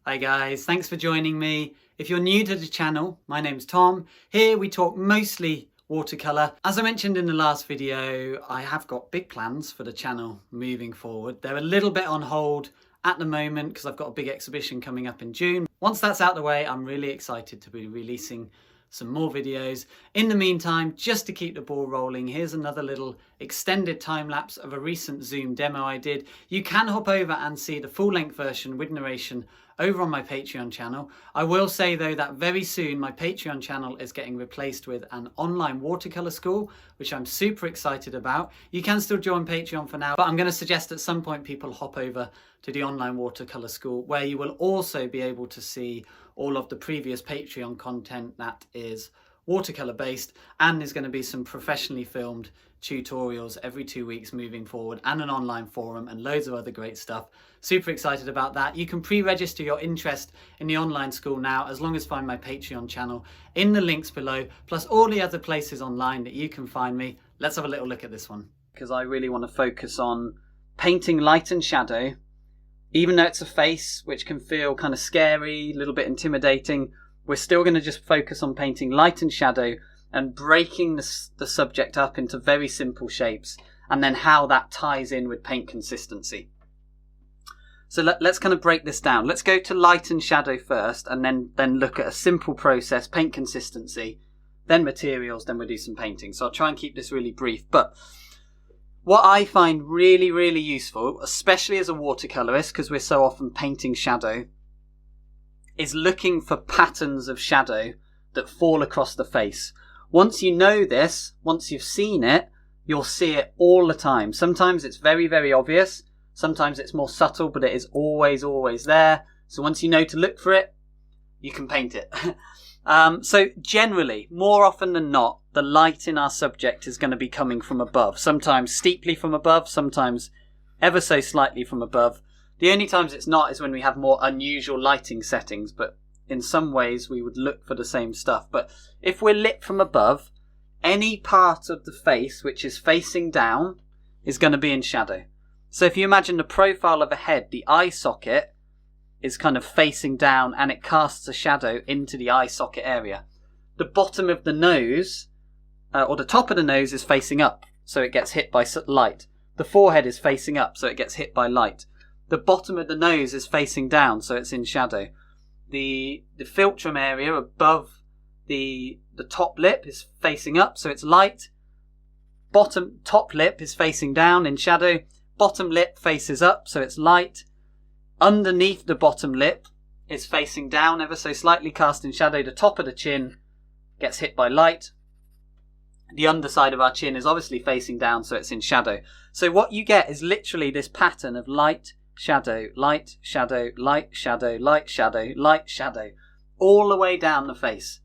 Hi guys, thanks for joining me. If you're new to the channel, my name's Tom. Here we talk mostly watercolour. As I mentioned in the last video, I have got big plans for the channel moving forward. They're a little bit on hold at the moment because I've got a big exhibition coming up in June. Once that's out of the way, I'm really excited to be releasing some more videos. In the meantime, just to keep the ball rolling, here's another little extended time lapse of a recent Zoom demo I did. You can hop over and see the full length version with narration over on my Patreon channel. I will say though that very soon my Patreon channel is getting replaced with an online watercolour school, which I'm super excited about. You can still join Patreon for now, but I'm going to suggest at some point people hop over to the online watercolour school, where you will also be able to see all of the previous Patreon content that is watercolour based, and there's going to be some professionally filmed tutorials every 2 weeks moving forward, and an online forum and loads of other great stuff. Super excited about that. You can pre-register your interest in the online school now, as long as find my Patreon channel in the links below, plus all the other places online that you can find me. Let's have a little look at this one, because I really want to focus on painting light and shadow. Even though it's a face, which can feel kind of scary, a little bit intimidating, we're still going to just focus on painting light and shadow and breaking the subject up into very simple shapes, and then how that ties in with paint consistency. So let's kind of break this down. Let's go to light and shadow first, and then look at a simple process, paint consistency, then materials, then we'll do some painting. So I'll try and keep this really brief. But what I find really, really useful, especially as a watercolourist, because we're so often painting shadow, is looking for patterns of shadow that fall across the face. Once you know this, once you've seen it, you'll see it all the time. Sometimes it's very, very obvious. Sometimes it's more subtle, but it is always, always there. So once you know to look for it, you can paint it. So generally, more often than not, the light in our subject is going to be coming from above. Sometimes steeply from above, sometimes ever so slightly from above. The only times it's not is when we have more unusual lighting settings, but in some ways we would look for the same stuff. But if we're lit from above, any part of the face which is facing down is going to be in shadow. So if you imagine the profile of a head, the eye socket is kind of facing down and it casts a shadow into the eye socket area. The bottom of the nose, or the top of the nose, is facing up, so it gets hit by light. The forehead is facing up, so it gets hit by light. The bottom of the nose is facing down, so it's in shadow. The philtrum area above the top lip is facing up, so it's light. Top lip is facing down in shadow. Bottom lip faces up, so it's light. Underneath the bottom lip is facing down ever so slightly, cast in shadow. The top of the chin gets hit by light. The underside of our chin is obviously facing down, so it's in shadow. So what you get is literally this pattern of light, shadow, light, shadow, light, shadow, light, shadow, light, shadow, all the way down the face.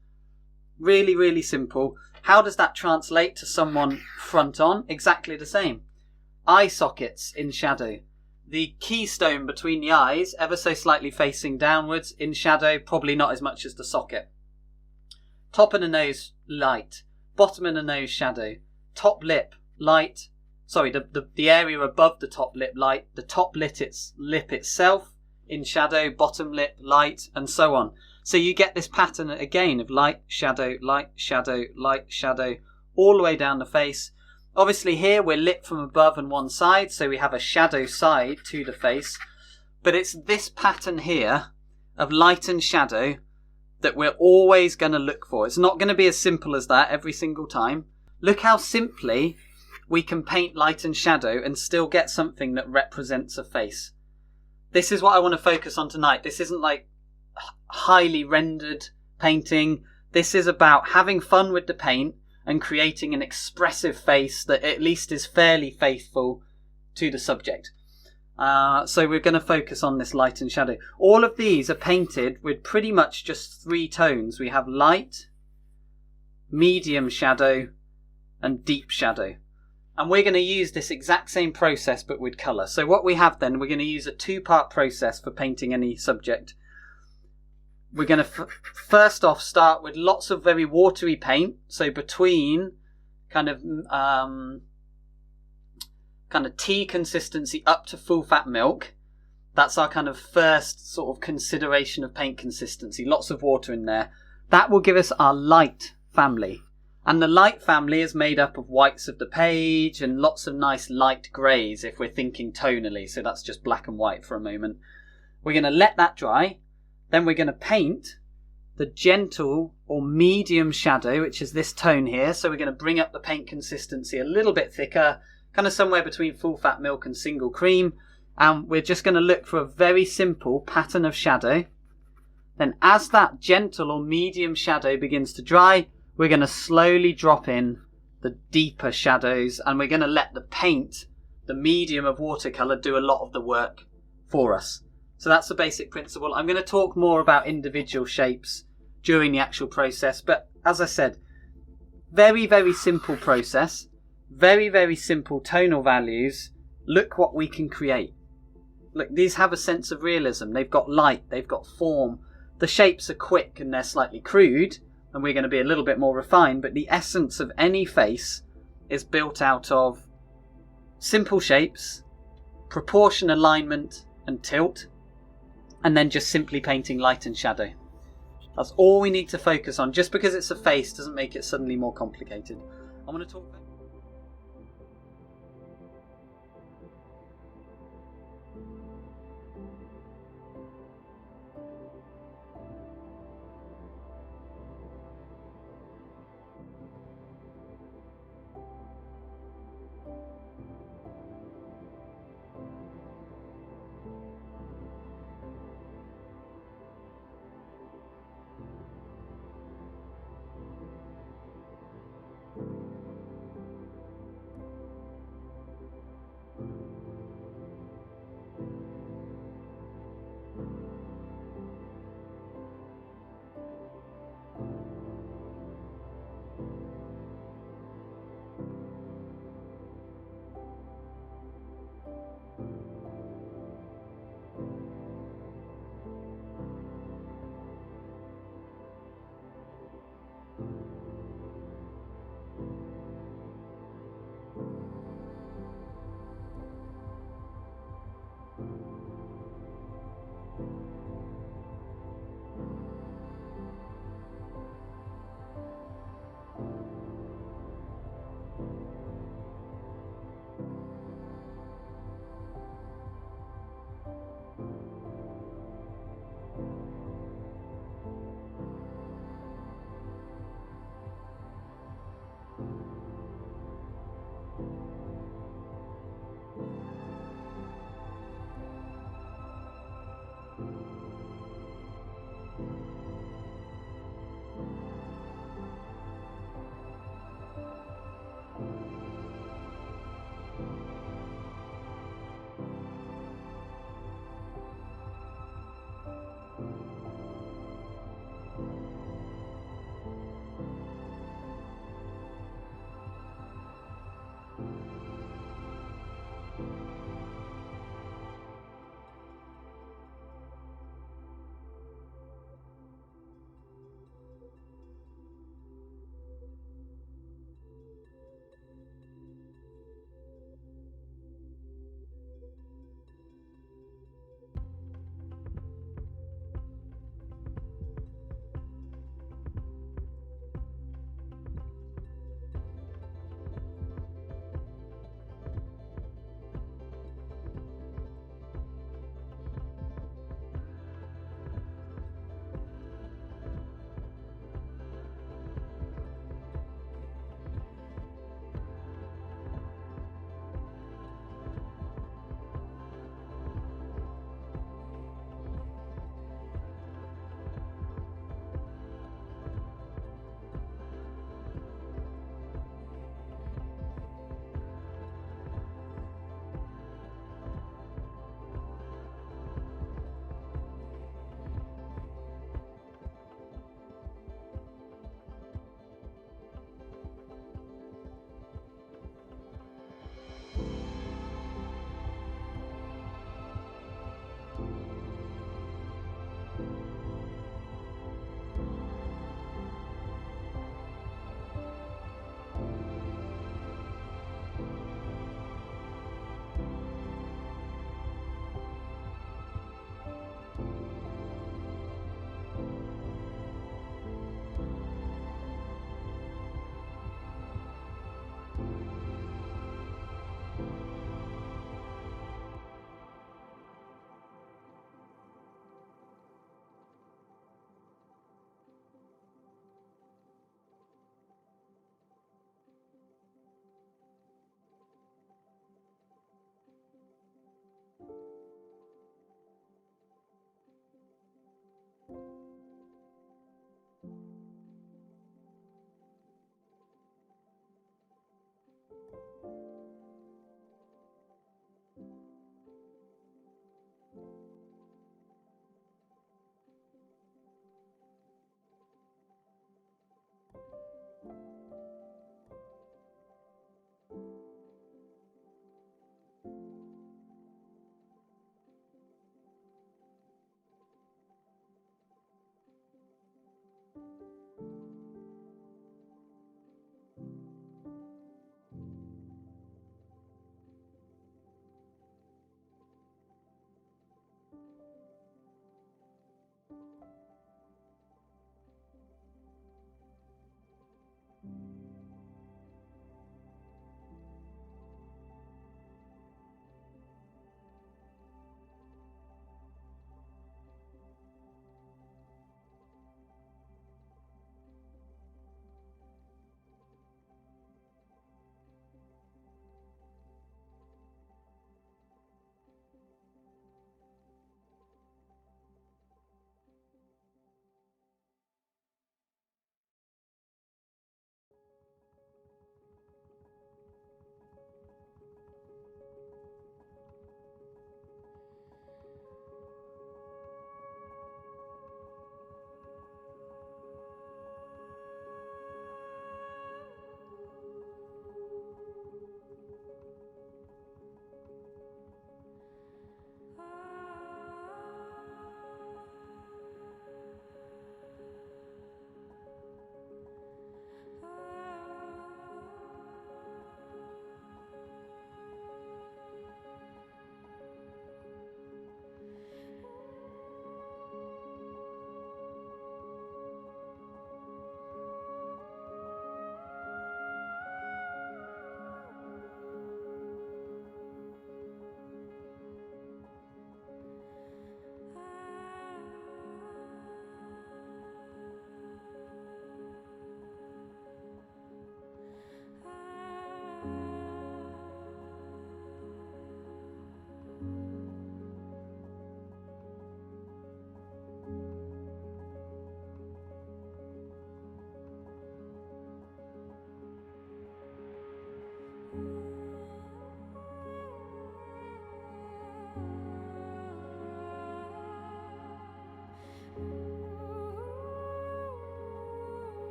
Really, really simple. How does that translate to someone front on? Exactly the same. Eye sockets in shadow. The keystone between the eyes, ever so slightly facing downwards, in shadow, probably not as much as the socket. Top of the nose, light. Bottom of the nose, shadow. Top lip, light. Sorry, the area above the top lip, light. The top lip itself, in shadow. Bottom lip, light, and so on. So you get this pattern again of light, shadow, light, shadow, light, shadow, all the way down the face. Obviously here we're lit from above and one side, so we have a shadow side to the face. But it's this pattern here of light and shadow that we're always going to look for. It's not going to be as simple as that every single time. Look how simply we can paint light and shadow and still get something that represents a face. This is what I want to focus on tonight. This isn't like highly rendered painting. This is about having fun with the paint and creating an expressive face that at least is fairly faithful to the subject. So we're going to focus on this light and shadow. All of these are painted with pretty much just 3 tones. We have light, medium shadow, and deep shadow. And we're going to use this exact same process but with colour. So what we have then, we're going to use a 2-part process for painting any subject. We're going to first off start with lots of very watery paint, so between kind of tea consistency up to full fat milk. That's our kind of first sort of consideration of paint consistency. Lots of water in there. That will give us our light family. And the light family is made up of whites of the page and lots of nice light greys if we're thinking tonally. So that's just black and white for a moment. We're going to let that dry. Then we're going to paint the gentle or medium shadow, which is this tone here. So we're going to bring up the paint consistency a little bit thicker, kind of somewhere between full fat milk and single cream. And we're just going to look for a very simple pattern of shadow. Then as that gentle or medium shadow begins to dry, we're going to slowly drop in the deeper shadows, and we're going to let the paint, the medium of watercolour, do a lot of the work for us. So that's the basic principle. I'm going to talk more about individual shapes during the actual process, but as I said, very, very simple process, very, very simple tonal values. Look what we can create. Look, these have a sense of realism. They've got light, they've got form. The shapes are quick and they're slightly crude, and we're going to be a little bit more refined, but the essence of any face is built out of simple shapes, proportion, alignment and tilt, and then just simply painting light and shadow. That's all we need to focus on. Just because it's a face doesn't make it suddenly more complicated. I want to talk about